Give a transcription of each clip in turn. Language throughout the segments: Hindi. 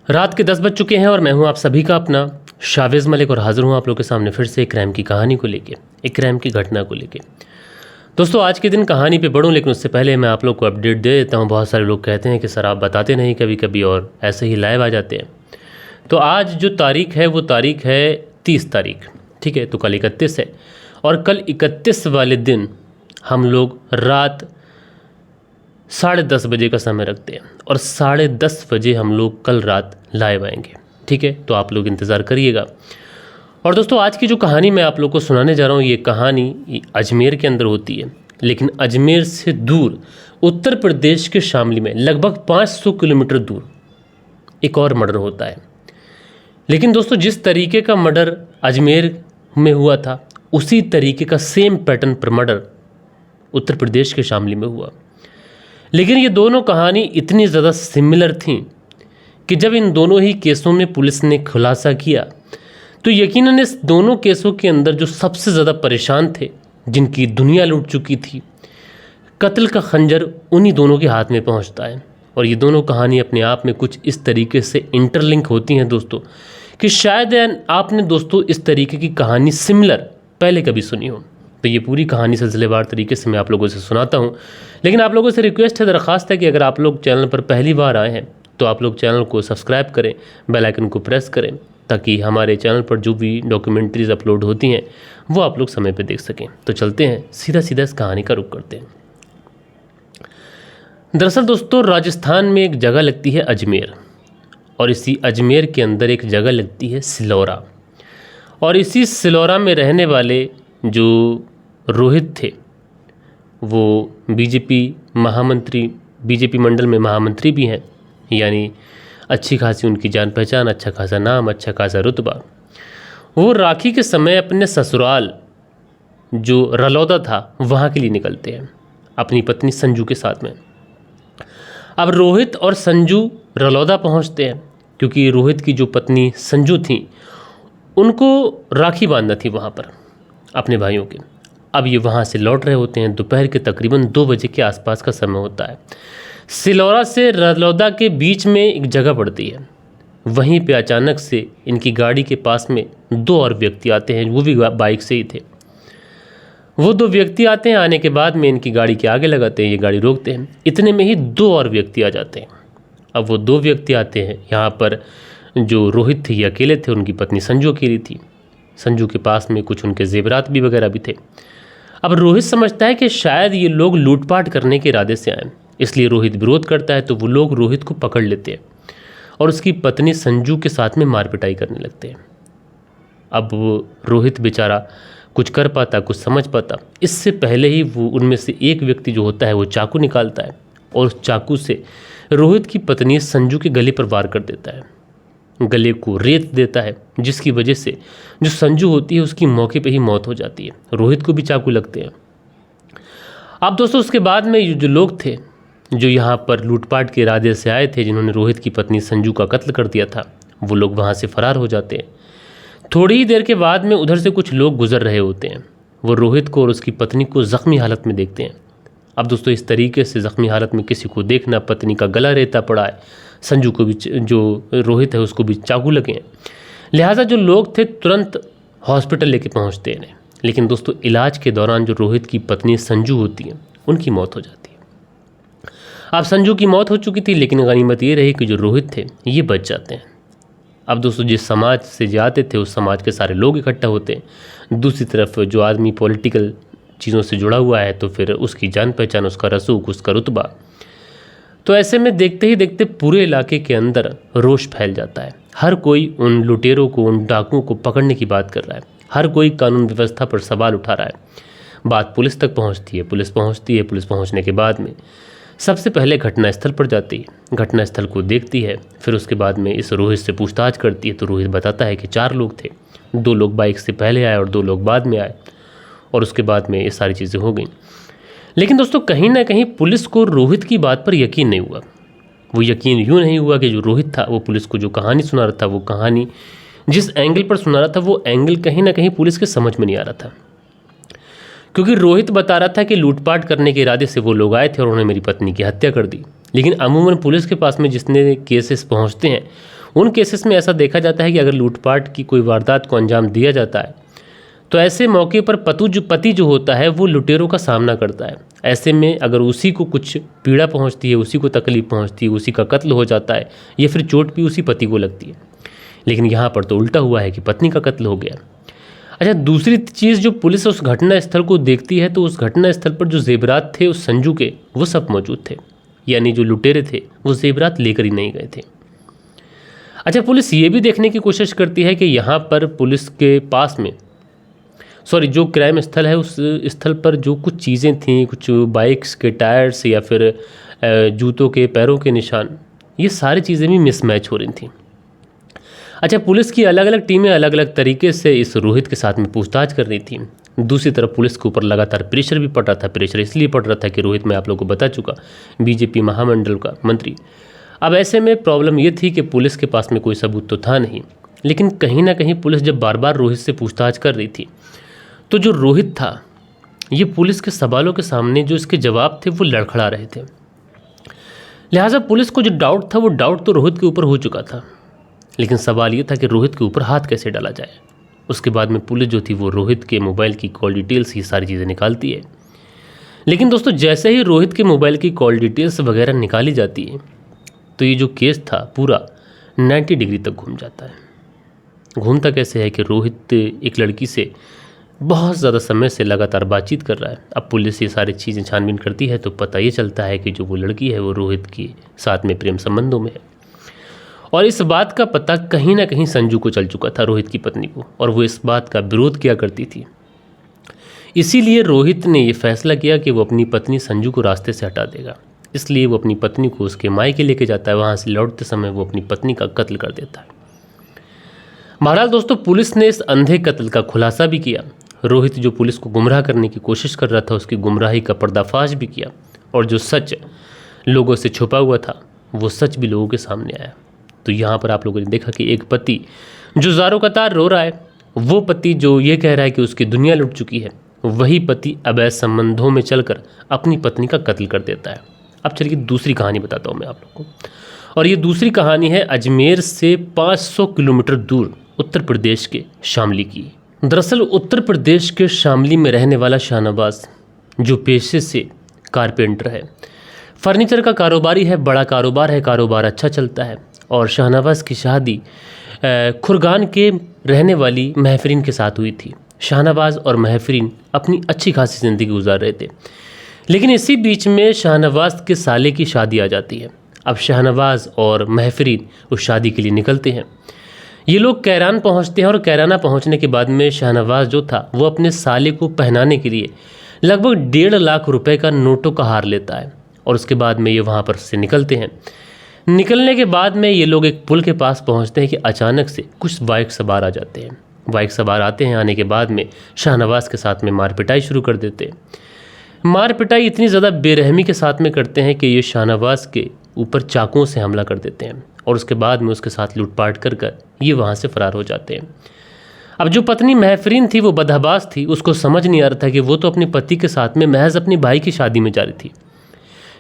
रात के 10 बज चुके हैं और मैं हूं आप सभी का अपना शावेज़ मलिक और हाज़िर हूं आप लोगों के सामने फिर से एक क्राइम की कहानी को लेके, एक क्राइम की घटना को लेके। दोस्तों आज के दिन कहानी पे बढ़ूं, लेकिन उससे पहले मैं आप लोग को अपडेट दे देता हूं। बहुत सारे लोग कहते हैं कि सर आप बताते नहीं कभी कभी और ऐसे ही लाइव आ जाते हैं। तो आज जो तारीख है वो तारीख है 30 तारीख, ठीक है। तो कल 31 है और कल 31 वाले दिन हम लोग रात 10:30 बजे का समय रखते हैं और 10:30 बजे हम लोग कल रात लाइव आएंगे, ठीक है। तो आप लोग इंतज़ार करिएगा। और दोस्तों आज की जो कहानी मैं आप लोग को सुनाने जा रहा हूँ, ये कहानी अजमेर के अंदर होती है, लेकिन अजमेर से दूर उत्तर प्रदेश के शामली में लगभग 500 किलोमीटर दूर एक और मर्डर होता है। लेकिन दोस्तों जिस तरीके का मर्डर अजमेर में हुआ था, उसी तरीके का सेम पैटर्न पर मर्डर उत्तर प्रदेश के शामली में हुआ। लेकिन ये दोनों कहानी इतनी ज़्यादा सिमिलर थी कि जब इन दोनों ही केसों में पुलिस ने खुलासा किया तो यकीनन इस दोनों केसों के अंदर जो सबसे ज़्यादा परेशान थे, जिनकी दुनिया लूट चुकी थी, कत्ल का खंजर उन्हीं दोनों के हाथ में पहुंचता है। और ये दोनों कहानी अपने आप में कुछ इस तरीके से इंटरलिंक होती हैं दोस्तों कि शायद आपने दोस्तों इस तरीके की कहानी सिमिलर पहले कभी सुनी हो। तो ये पूरी कहानी सिलसिलेवार तरीके से मैं आप लोगों से सुनाता हूँ। लेकिन आप लोगों से रिक्वेस्ट है, दरख्वास्त है कि अगर आप लोग चैनल पर पहली बार आए हैं तो आप लोग चैनल को सब्सक्राइब करें, बेल आइकन को प्रेस करें, ताकि हमारे चैनल पर जो भी डॉक्यूमेंट्रीज अपलोड होती हैं वो आप लोग समय पर देख सकें। तो चलते हैं सीधा सीधा इस कहानी का रुख करते हैं। दरअसल दोस्तों राजस्थान में एक जगह लगती है अजमेर, और इसी अजमेर के अंदर एक जगह लगती है सिलौरा। और इसी सिलौरा में रहने वाले जो रोहित थे वो बीजेपी महामंत्री, बीजेपी मंडल में महामंत्री भी हैं, यानी अच्छी खासी उनकी जान पहचान, अच्छा खासा नाम, अच्छा खासा रुतबा। वो राखी के समय अपने ससुराल जो रलौदा था वहाँ के लिए निकलते हैं अपनी पत्नी संजू के साथ में। अब रोहित और संजू रलौदा पहुँचते हैं क्योंकि रोहित की जो पत्नी संजू थी उनको राखी बांधना थी वहाँ पर अपने भाइयों के। अब ये वहाँ से लौट रहे होते हैं, दोपहर के तकरीबन 2 बजे के आसपास का समय होता है। सिलौरा से रलौदा के बीच में एक जगह पड़ती है, वहीं पे अचानक से इनकी गाड़ी के पास में 2 और व्यक्ति आते हैं, वो भी बाइक से ही थे। वो 2 व्यक्ति आते हैं, आने के बाद में इनकी गाड़ी के आगे लगाते हैं, ये गाड़ी रोकते हैं। इतने में ही 2 और व्यक्ति आ जाते हैं। अब वो 2 व्यक्ति आते हैं, यहाँ पर जो रोहित थे ये अकेले थे, उनकी पत्नी संजू अकेली थी। संजू के पास में कुछ उनके जेवरात भी वगैरह भी थे। अब रोहित समझता है कि शायद ये लोग लूटपाट करने के इरादे से आए, इसलिए रोहित विरोध करता है। तो वो लोग रोहित को पकड़ लेते हैं और उसकी पत्नी संजू के साथ में मार पिटाई करने लगते हैं। अब वो रोहित बेचारा कुछ कर पाता, कुछ समझ पाता, इससे पहले ही वो उनमें से एक व्यक्ति जो होता है वो चाकू निकालता है और उस चाकू से रोहित की पत्नी संजू के गले पर वार कर देता है, गले को रेत देता है, जिसकी वजह से जो संजू होती है उसकी मौके पे ही मौत हो जाती है। रोहित को भी चाकू लगते हैं। अब दोस्तों उसके बाद में ये जो लोग थे जो यहाँ पर लूटपाट के इरादे से आए थे, जिन्होंने रोहित की पत्नी संजू का कत्ल कर दिया था, वो लोग वहाँ से फरार हो जाते हैं। थोड़ी ही देर के बाद में उधर से कुछ लोग गुजर रहे होते हैं, वो रोहित को और उसकी पत्नी को ज़ख्मी हालत में देखते हैं। अब दोस्तों इस तरीके से ज़ख्मी हालत में किसी को देखना, पत्नी का गला रेता पड़ा है, संजू को भी, जो रोहित है उसको भी चाकू लगे हैं, लिहाजा जो लोग थे तुरंत हॉस्पिटल लेके पहुंचते हैं। लेकिन दोस्तों इलाज के दौरान जो रोहित की पत्नी संजू होती है उनकी मौत हो जाती है। अब संजू की मौत हो चुकी थी, लेकिन गनीमत ये रही कि जो रोहित थे ये बच जाते हैं। अब दोस्तों जिस समाज से जाते थे उस समाज के सारे लोग इकट्ठा होते हैं। दूसरी तरफ जो आदमी पॉलिटिकल चीज़ों से जुड़ा हुआ है तो फिर उसकी जान पहचान, उसका रसूख, उसका रुतबा। तो ऐसे में देखते ही देखते पूरे इलाके के अंदर रोष फैल जाता है। हर कोई उन लुटेरों को, उन डाकुओं को पकड़ने की बात कर रहा है। हर कोई कानून व्यवस्था पर सवाल उठा रहा है। बात पुलिस तक पहुंचती है। पुलिस पहुंचने के बाद में सबसे पहले घटनास्थल पर जाती है, घटनास्थल को देखती है, फिर उसके बाद में इस रोहित से पूछताछ करती है। तो रोहित बताता है कि 4 लोग थे, 2 लोग बाइक से पहले आए और 2 लोग बाद में आए, और उसके बाद में ये सारी चीज़ें हो गई। लेकिन दोस्तों कहीं ना कहीं पुलिस को रोहित की बात पर यकीन नहीं हुआ। वो यकीन यूँ नहीं हुआ कि जो रोहित था वो पुलिस को जो कहानी सुना रहा था, वो कहानी जिस एंगल पर सुना रहा था वो एंगल कहीं ना कहीं पुलिस के समझ में नहीं आ रहा था। क्योंकि रोहित बता रहा था कि लूटपाट करने के इरादे से वो लोग आए थे और उन्होंने मेरी पत्नी की हत्या कर दी। लेकिन अमूमन पुलिस के पास में जितने केसेस पहुंचते हैं उन केसेस में ऐसा देखा जाता है कि अगर लूटपाट की कोई वारदात को अंजाम दिया जाता है तो ऐसे मौके पर पति जो होता है वो लुटेरों का सामना करता है। ऐसे में अगर उसी को कुछ पीड़ा पहुंचती है, उसी को तकलीफ पहुंचती है, उसी का कत्ल हो जाता है या फिर चोट भी उसी पति को लगती है। लेकिन यहाँ पर तो उल्टा हुआ है कि पत्नी का कत्ल हो गया। अच्छा, दूसरी चीज़ जो पुलिस उस घटना स्थल को देखती है तो उस घटना स्थल पर जो जेवरात थे उस संजू के, वो सब मौजूद थे, यानी जो लुटेरे थे वो जेवरात लेकर ही नहीं गए थे। अच्छा, पुलिस ये भी देखने की कोशिश करती है कि यहाँ पर पुलिस के पास में जो क्राइम स्थल है उस स्थल पर जो कुछ चीज़ें थीं, कुछ बाइक्स के टायर्स या फिर जूतों के पैरों के निशान, ये सारी चीज़ें भी मिसमैच हो रही थीं। अच्छा, पुलिस की अलग अलग टीमें अलग अलग तरीके से इस रोहित के साथ में पूछताछ कर रही थी। दूसरी तरफ पुलिस के ऊपर लगातार प्रेशर भी पड़ रहा था। प्रेशर इसलिए पड़ रहा था कि रोहित, मैं आप लोगों को बता चुका, बीजेपी महामंडल का मंत्री। अब ऐसे में प्रॉब्लम ये थी कि पुलिस के पास में कोई सबूत तो था नहीं, लेकिन कहीं ना कहीं पुलिस जब बार बार रोहित से पूछताछ कर रही थी तो जो रोहित था ये पुलिस के सवालों के सामने जो इसके जवाब थे वो लड़खड़ा रहे थे। लिहाजा पुलिस को जो डाउट था वो डाउट तो रोहित के ऊपर हो चुका था, लेकिन सवाल ये था कि रोहित के ऊपर हाथ कैसे डाला जाए। उसके बाद में पुलिस जो थी वो रोहित के मोबाइल की कॉल डिटेल्स, ये सारी चीज़ें निकालती है। लेकिन दोस्तों, जैसे ही रोहित के मोबाइल की कॉल डिटेल्स वगैरह निकाली जाती है तो ये जो केस था पूरा 90 डिग्री तक घूम जाता है। घूमता कैसे है कि रोहित एक लड़की से बहुत ज़्यादा समय से लगातार बातचीत कर रहा है। अब पुलिस ये सारी चीज़ें छानबीन करती है तो पता ये चलता है कि जो वो लड़की है वो रोहित के साथ में प्रेम संबंधों में है। और इस बात का पता कहीं ना कहीं संजू को चल चुका था, रोहित की पत्नी को, और वो इस बात का विरोध किया करती थी। इसीलिए रोहित ने ये फैसला किया कि वो अपनी पत्नी संजू को रास्ते से हटा देगा। इसलिए वो अपनी पत्नी को उसके मायके लेके जाता है। वहाँ से लौटते समय वो अपनी पत्नी का कत्ल कर देता है। बहरहाल दोस्तों, पुलिस ने इस अंधे कत्ल का खुलासा भी किया। रोहित जो पुलिस को गुमराह करने की कोशिश कर रहा था उसकी गुमराही का पर्दाफाश भी किया, और जो सच लोगों से छुपा हुआ था वो सच भी लोगों के सामने आया। तो यहाँ पर आप लोगों ने देखा कि एक पति जो ज़ारों कतार रो रहा है, वो पति जो ये कह रहा है कि उसकी दुनिया लुट चुकी है, वही पति अवैध संबंधों में चलकर अपनी पत्नी का कत्ल कर देता है। अब चलिए दूसरी कहानी बताता हूँ मैं आप लोगों को, और ये दूसरी कहानी है अजमेर से 500 किलोमीटर दूर उत्तर प्रदेश के शामली की। दरअसल उत्तर प्रदेश के शामली में रहने वाला शाहनवाज जो पेशे से कारपेंटर है, फर्नीचर का कारोबारी है, बड़ा कारोबार है, कारोबार अच्छा चलता है। और शाहनवाज की शादी खुरगान के रहने वाली महफरीन के साथ हुई थी। शाहनवाज और महफरीन अपनी अच्छी खासी ज़िंदगी गुजार रहे थे, लेकिन इसी बीच में शाहनवाज के साले की शादी आ जाती है। अब शाहनवाज और महफरीन उस शादी के लिए निकलते हैं। ये लोग कैरान पहुंचते हैं, और कैराना पहुंचने के बाद में शाहनवाज जो था वो अपने साले को पहनाने के लिए लगभग 1.5 लाख रुपए का नोटों का हार लेता है, और उसके बाद में ये वहाँ पर से निकलते हैं। निकलने के बाद में ये लोग एक पुल के पास पहुँचते हैं कि अचानक से कुछ बाइक सवार आ जाते हैं। बाइक सवार आते हैं, आने के बाद में शाहनवाज के साथ में मार पिटाई शुरू कर देते हैं। मार पिटाई इतनी ज़्यादा बेरहमी के साथ में करते हैं कि ये शाहनवाज के ऊपर चाकुओं से हमला कर देते हैं, और उसके बाद में उसके साथ लूटपाट कर ये वहाँ से फरार हो जाते हैं। अब जो पत्नी महफरीन थी वो बदहबास थी, उसको समझ नहीं आ रहा था कि वो तो अपने पति के साथ में महज अपनी भाई की शादी में जा रही थी,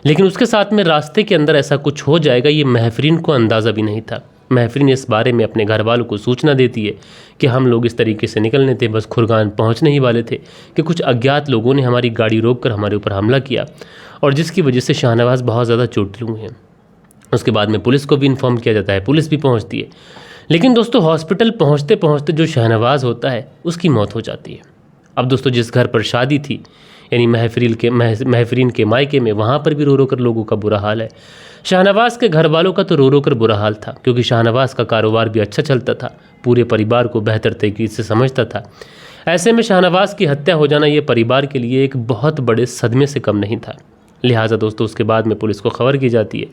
लेकिन उसके साथ में रास्ते के अंदर ऐसा कुछ हो जाएगा ये महफरीन को अंदाज़ा भी नहीं था। महफरीन इस बारे में अपने घर वालों को सूचना देती है कि हम लोग इस तरीके से निकलने थे, बस खुरगान पहुंचने ही वाले थे कि कुछ अज्ञात लोगों ने हमारी गाड़ी रोककर हमारे ऊपर हमला किया, और जिसकी वजह से शाहनवाज बहुत ज़्यादा चोटिल हुए हैं। उसके बाद में पुलिस को भी इन्फॉर्म किया जाता है, पुलिस भी पहुंचती है। लेकिन दोस्तों, हॉस्पिटल पहुंचते पहुंचते जो शाहनवाज होता है उसकी मौत हो जाती है। अब दोस्तों, जिस घर पर शादी थी यानी महफरीन के मायके में, वहाँ पर भी रो रो कर लोगों का बुरा हाल है। शाहनवाज के घर वालों का तो रो रो कर बुरा हाल था, क्योंकि शाहनवाज का कारोबार भी अच्छा चलता था, पूरे परिवार को बेहतर तरीके से समझता था। ऐसे में शाहनवाज की हत्या हो जाना ये परिवार के लिए एक बहुत बड़े सदमे से कम नहीं था। लिहाजा दोस्तों, उसके बाद में पुलिस को खबर की जाती है।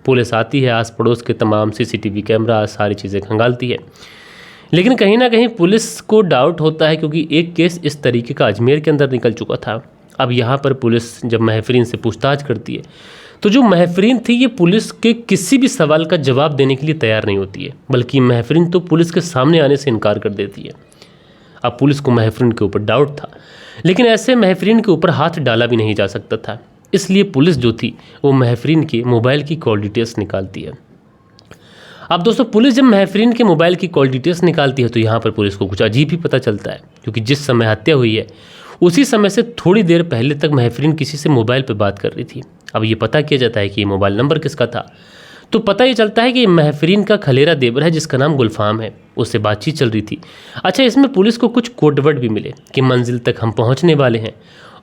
पुलिस आती है, आस पड़ोस के तमाम CCTV कैमरा सारी चीज़ें खंगालती है। लेकिन कहीं ना कहीं पुलिस को डाउट होता है, क्योंकि एक केस इस तरीके का अजमेर के अंदर निकल चुका था। अब यहाँ पर पुलिस जब महफरीन से पूछताछ करती है तो जो महफरीन थी ये पुलिस के किसी भी सवाल का जवाब देने के लिए तैयार नहीं होती है, बल्कि महफरीन तो पुलिस के सामने आने से इनकार कर देती है। अब पुलिस को महफरीन के ऊपर डाउट था, लेकिन ऐसे महफरीन के ऊपर हाथ डाला भी नहीं जा सकता था। इसलिए पुलिस जो थी वो महफरीन के मोबाइल की कॉल डिटेल्स निकालती है। अब दोस्तों पुलिस जब महफरीन के मोबाइल की कॉल डिटेल्स निकालती है तो यहाँ पर पुलिस को कुछ अजीब ही पता चलता है, क्योंकि जिस समय हत्या हुई है उसी समय से थोड़ी देर पहले तक महफरीन किसी से मोबाइल पर बात कर रही थी। अब ये पता किया जाता है कि ये मोबाइल नंबर किसका था, तो पता ये चलता है कि ये महफरीन का खलेरा देवर है जिसका नाम गुलफाम है, उससे बातचीत चल रही थी। अच्छा, इसमें पुलिस को कुछ कोडवर्ड भी मिले कि मंजिल तक हम पहुंचने वाले हैं,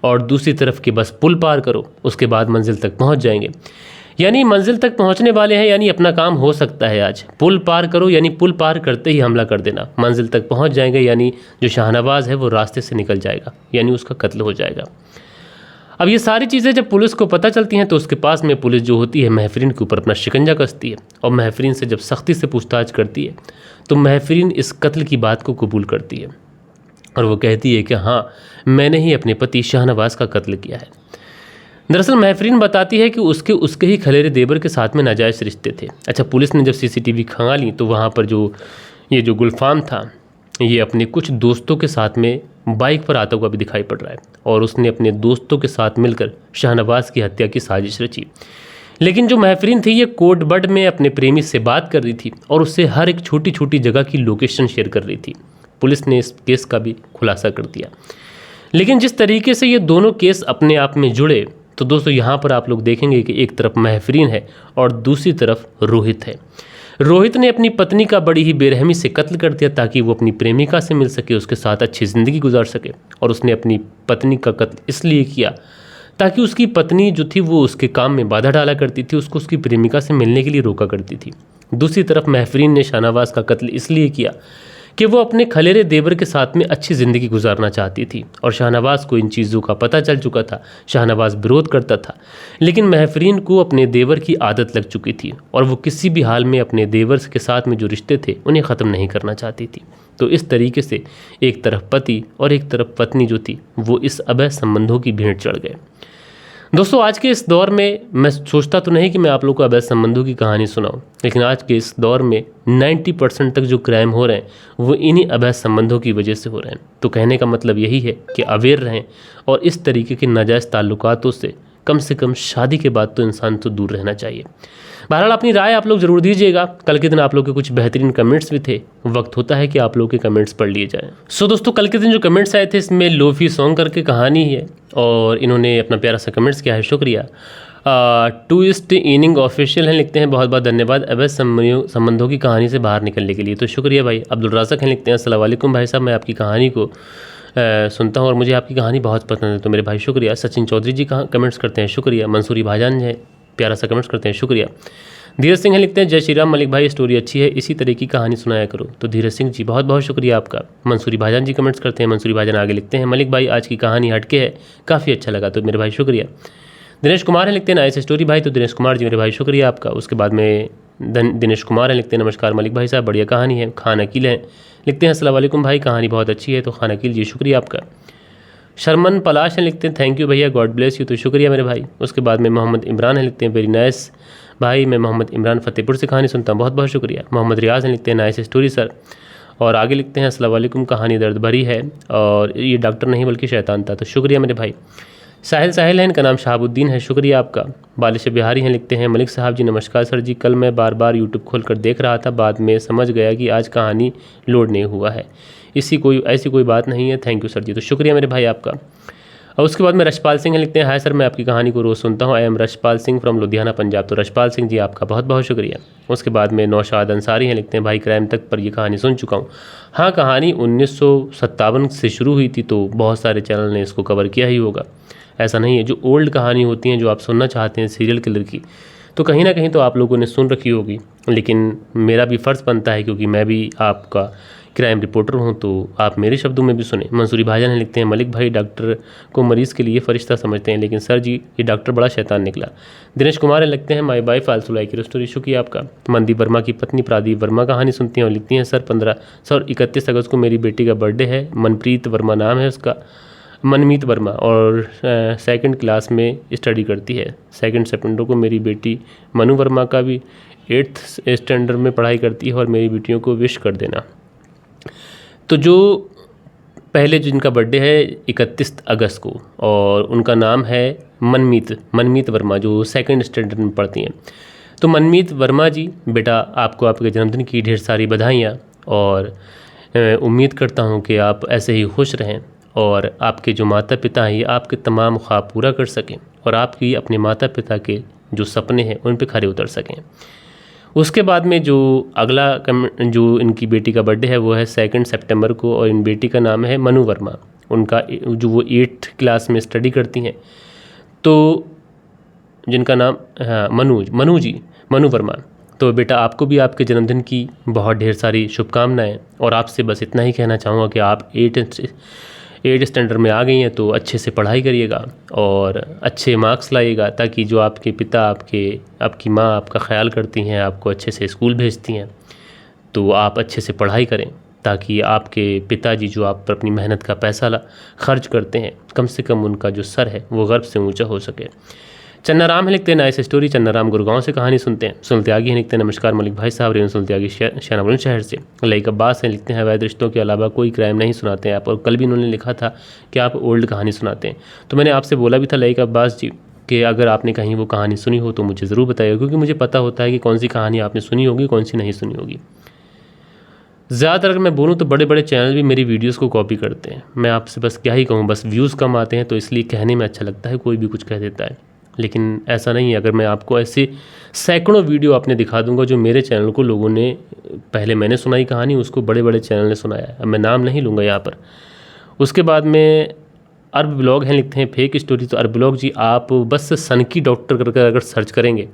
और दूसरी तरफ कि बस पुल पार करो उसके बाद मंजिल तक पहुंच जाएंगे। यानी मंजिल तक पहुंचने वाले हैं, यानी अपना काम हो सकता है आज। पुल पार करो यानी पुल पार करते ही हमला कर देना। मंजिल तक पहुंच जाएंगे यानी जो शाहनवाज है वो रास्ते से निकल जाएगा, यानी उसका कत्ल हो जाएगा। अब ये सारी चीज़ें जब पुलिस को पता चलती हैं तो उसके पास में पुलिस जो होती है महफरीन के ऊपर अपना शिकंजा कसती है, और महफरीन से जब सख्ती से पूछताछ करती है तो महफरीन इस कत्ल की बात को कबूल करती है, और वो कहती है कि हाँ, मैंने ही अपने पति शाहनवाज का कत्ल किया है। दरअसल महफरीन बताती है कि उसके ही खलेरे देवर के साथ में नाजायज़ रिश्ते थे। अच्छा, पुलिस ने जब CCTV खंगाली तो वहाँ पर जो गुलफाम था ये अपने कुछ दोस्तों के साथ में बाइक पर आता हुआ भी दिखाई पड़ रहा है, और उसने अपने दोस्तों के साथ मिलकर शाहनवाज की हत्या की साजिश रची। लेकिन जो महफरीन थी ये कोडवर्ड में अपने प्रेमी से बात कर रही थी और उससे हर एक छोटी छोटी जगह की लोकेशन शेयर कर रही थी। पुलिस ने इस केस का भी खुलासा कर दिया। लेकिन जिस तरीके से ये दोनों केस अपने आप में जुड़े, तो दोस्तों यहाँ पर आप लोग देखेंगे कि एक तरफ महफरीन है और दूसरी तरफ रोहित है। रोहित ने अपनी पत्नी का बड़ी ही बेरहमी से कत्ल कर दिया ताकि वो अपनी प्रेमिका से मिल सके, उसके साथ अच्छी ज़िंदगी गुजार सके। और उसने अपनी पत्नी का कत्ल इसलिए किया ताकि उसकी पत्नी जो थी वो उसके काम में बाधा डाला करती थी, उसको उसकी प्रेमिका से मिलने के लिए रोका करती थी। दूसरी तरफ महफरीन ने शाहनवाज का कत्ल इसलिए किया कि वो अपने खलेरे देवर के साथ में अच्छी ज़िंदगी गुजारना चाहती थी, और शाहनवाज को इन चीज़ों का पता चल चुका था। शाहनवाज विरोध करता था, लेकिन महफरीन को अपने देवर की आदत लग चुकी थी और वो किसी भी हाल में अपने देवर के साथ में जो रिश्ते थे उन्हें ख़त्म नहीं करना चाहती थी। तो इस तरीके से एक तरफ पति और एक तरफ पत्नी जो थी वो इस अवैध संबंधों की भेंट चढ़ गए। दोस्तों, आज के इस दौर में मैं सोचता तो नहीं कि मैं आप लोगों को अवैध संबंधों की कहानी सुनाऊं, लेकिन आज के इस दौर में 90% तक जो क्राइम हो रहे हैं वो इन्हीं अवैध संबंधों की वजह से हो रहे हैं। तो कहने का मतलब यही है कि अवेयर रहें और इस तरीके के नाजायज़ ताल्लुकातों से कम शादी के बाद तो इंसान तो दूर रहना चाहिए। बहरहाल अपनी राय आप लोग ज़रूर दीजिएगा। कल के दिन आप लोग के कुछ बेहतरीन कमेंट्स भी थे, वक्त होता है कि आप लोग के कमेंट्स पढ़ लिए जाएं। सो दोस्तों, कल के दिन जो कमेंट्स आए थे इसमें लोफी सॉन्ग करके कहानी है और इन्होंने अपना प्यारा सा कमेंट्स किया है, शुक्रिया। टूइस्ट इनिंग ऑफिशियल हैं, लिखते हैं बहुत बहुत धन्यवाद अवैध संबंधों की कहानी से बाहर निकलने के लिए। तो शुक्रिया भाई। अब्दुल राज़क हैं, लिखते हैं अस्सलाम वालेकुम भाई साहब, मैं आपकी कहानी को सुनता हूँ और मुझे आपकी कहानी बहुत पसंद है, तो मेरे भाई शुक्रिया। सचिन चौधरी जी कमेंट्स करते हैं, शुक्रिया। मंसूरी भाईजान है, प्यारा सा कमेंट्स करते हैं, शुक्रिया। धीरज सिंह हैं, लिखते हैं जय श्री राम मलिक भाई, स्टोरी अच्छी है, इसी तरह की कहानी सुनाया करो। तो धीरज सिंह जी बहुत बहुत शुक्रिया आपका। मंसूरी भाईजान जी कमेंट्स करते हैं, मंसूरी भाईजान आगे लिखते हैं मलिक भाई आज की कहानी हटके है, काफ़ी अच्छा लगा, तो मेरे भाई शुक्रिया। दिनेश कुमार हैं, लिखते हैं नाइस स्टोरी भाई, तो दिनेश कुमार जी मेरे भाई शुक्रिया आपका। उसके बाद में दिनेश कुमार हैं, लिखते हैं नमस्कार मलिक भाई साहब, बढ़िया कहानी है। खान अकील हैं, लिखते हैं अस्सलाम वालेकुम भाई, कहानी बहुत अच्छी है, तो खान अकील जी शुक्रिया आपका। शर्मन पलाश हैं, लिखते हैं थैंक यू भैया, गॉड ब्लेस यू, तो शुक्रिया मेरे भाई। उसके बाद में मोहम्मद इमरान हैं, लिखते हैं वेरी नाइस भाई, मैं मोहम्मद इमरान फतेहपुर से कहानी सुनता हूँ, बहुत बहुत शुक्रिया। मोहम्मद रियाज हैं, लिखते हैं नाइस स्टोरी सर, और आगे लिखते हैं अस्सलाम वालेकुम, कहानी दर्द भरी है और ये डॉक्टर नहीं बल्कि शैतान था, तो शुक्रिया मेरे भाई। साहिल हैं, इनका नाम शहाबुद्दीन है, शुक्रिया आपका। बालिश बिहारी हैं, लिखते हैं मलिक साहब जी नमस्कार सर जी, कल मैं बार बार यूट्यूब खोल कर देख रहा था, बाद में समझ गया कि आज कहानी लोड नहीं हुआ है, ऐसी कोई बात नहीं है, थैंक यू सर जी, तो शुक्रिया मेरे भाई आपका। और उसके बाद में रशपाल सिंह हैं, लिखते हैं हाय सर, मैं आपकी कहानी को रोज़ सुनता हूँ, I am Rashpal Singh from Ludhiana Punjab, तो रशपाल सिंह जी आपका बहुत बहुत शुक्रिया। उसके बाद में नौशाद अंसारी हैं, लिखते हैं भाई क्राइम तक पर ये कहानी सुन चुका हूँ। हाँ, कहानी 1957 से शुरू हुई थी, तो बहुत सारे चैनल ने इसको कवर किया ही होगा, ऐसा नहीं है। जो ओल्ड कहानी होती हैं जो आप सुनना चाहते हैं सीरियल किलर की, तो कहीं ना कहीं तो आप लोगों ने सुन रखी होगी, लेकिन मेरा भी फ़र्ज़ बनता है क्योंकि मैं भी आपका क्राइम रिपोर्टर हूं, तो आप मेरे शब्दों में भी सुने। मंसूरी भाईजान हैं, लिखते हैं मलिक भाई डॉक्टर को मरीज़ के लिए फ़रिश्ता समझते हैं, लेकिन सर जी ये डॉक्टर बड़ा शैतान निकला। दिनेश कुमार हैं, लिखते हैं माई बाई फालतू लाइक स्टोरी, शुक्रिया आपका। मनदीप वर्मा की पत्नी प्रादीप वर्मा कहानी सुनती हैं और लिखती हैं सर 31 अगस्त को मेरी बेटी का बर्थडे है, मनप्रीत वर्मा नाम है उसका, मनमीत वर्मा, और 2nd क्लास में स्टडी करती है। 2 सितंबर को मेरी बेटी मनु वर्मा का भी 8th स्टैंडर्ड में पढ़ाई करती है और मेरी बेटियों को विश कर देना। तो जो पहले जिनका बर्थडे है 31 अगस्त को, और उनका नाम है मनमीत वर्मा, जो 2nd स्टैंडर्ड में पढ़ती हैं। तो मनमीत वर्मा जी, बेटा आपको आपके जन्मदिन की ढेर सारी बधाइयाँ, और उम्मीद करता हूँ कि आप ऐसे ही खुश रहें और आपके जो माता पिता हैं ये आपके तमाम ख्वाब पूरा कर सकें और आपकी अपने माता पिता के जो सपने हैं उन पे खरे उतर सकें। उसके बाद में जो अगला जो इनकी बेटी का बर्थडे है वो है 2 सितंबर को, और इन बेटी का नाम है मनु वर्मा। उनका जो वो 8th क्लास में स्टडी करती हैं, तो जिनका नाम मनु वर्मा। तो बेटा आपको भी आपके जन्मदिन की बहुत ढेर सारी शुभकामनाएं, और आपसे बस इतना ही कहना चाहूँगा कि आप 8th स्टैंडर्ड में आ गई हैं तो अच्छे से पढ़ाई करिएगा और अच्छे मार्क्स लाइएगा, ताकि जो आपके पिता आपकी माँ आपका ख्याल करती हैं, आपको अच्छे से स्कूल भेजती हैं, तो आप अच्छे से पढ़ाई करें ताकि आपके पिताजी जो आप पर अपनी मेहनत का पैसा खर्च करते हैं, कम से कम उनका जो सर है वो गर्व से ऊंचा हो सके। चन्नाराम है लिखते हैं नाइस स्टोरी। चन्नाराम गुड़गांव से कहानी सुनते आगे हैं लिखते हैं नमस्कार मलिक भाई साहब, रेणु सुनते आगे शानाबुल शहर से। लईक अब्बास हैं लिखते हैं अवैध रिश्तों के अलावा कोई क्राइम नहीं सुनाते हैं आप, और कल भी उन्होंने लिखा था कि आप ओल्ड कहानी सुनाते हैं। तो मैंने आपसे बोला भी था लईक अब्बास जी कि अगर आपने कहीं वो कहानी सुनी हो तो मुझे ज़रूर बताइएगा, क्योंकि मुझे पता होता है कि कौन सी कहानी आपने सुनी होगी कौन सी नहीं सुनी होगी। ज़्यादातर अगर मैं बोलूँ तो बड़े बड़े चैनल भी मेरी वीडियोस को कॉपी करते हैं। मैं आपसे बस क्या ही कहूँ, बस व्यूज़ कम आते हैं तो इसलिए कहने में अच्छा लगता है, कोई भी कुछ कह देता है, लेकिन ऐसा नहीं है। अगर मैं आपको ऐसे सैकड़ों वीडियो आपने दिखा दूंगा जो मेरे चैनल को लोगों ने, पहले मैंने सुनाई कहानी, उसको बड़े बड़े चैनल ने सुनाया है, अब मैं नाम नहीं लूँगा यहाँ पर। उसके बाद में अरब ब्लॉग हैं लिखते हैं फेक स्टोरी। तो अरब ब्लॉग जी आप बस सनकी डॉक्टर करके अगर सर्च करेंगे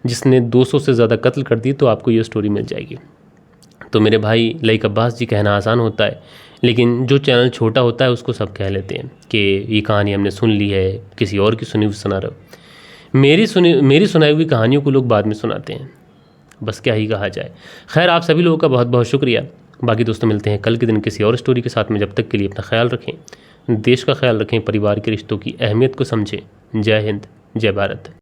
जिसने 200 से ज़्यादा कत्ल कर दिए तो आपको ये स्टोरी मिल जाएगी। तो मेरे भाई लईक अब्बास जी, कहना आसान होता है, लेकिन जो चैनल छोटा होता है उसको सब कह लेते हैं कि ये कहानी हमने सुन ली है, किसी और की सुनी हुई सुना रहे हो। मेरी सुनाई हुई कहानियों को लोग बाद में सुनाते हैं, बस क्या ही कहा जाए। खैर, आप सभी लोगों का बहुत बहुत शुक्रिया। बाकी दोस्तों मिलते हैं कल के दिन किसी और स्टोरी के साथ में। जब तक के लिए अपना ख्याल रखें, देश का ख्याल रखें, परिवार के रिश्तों की अहमियत को समझें। जय हिंद, जय भारत।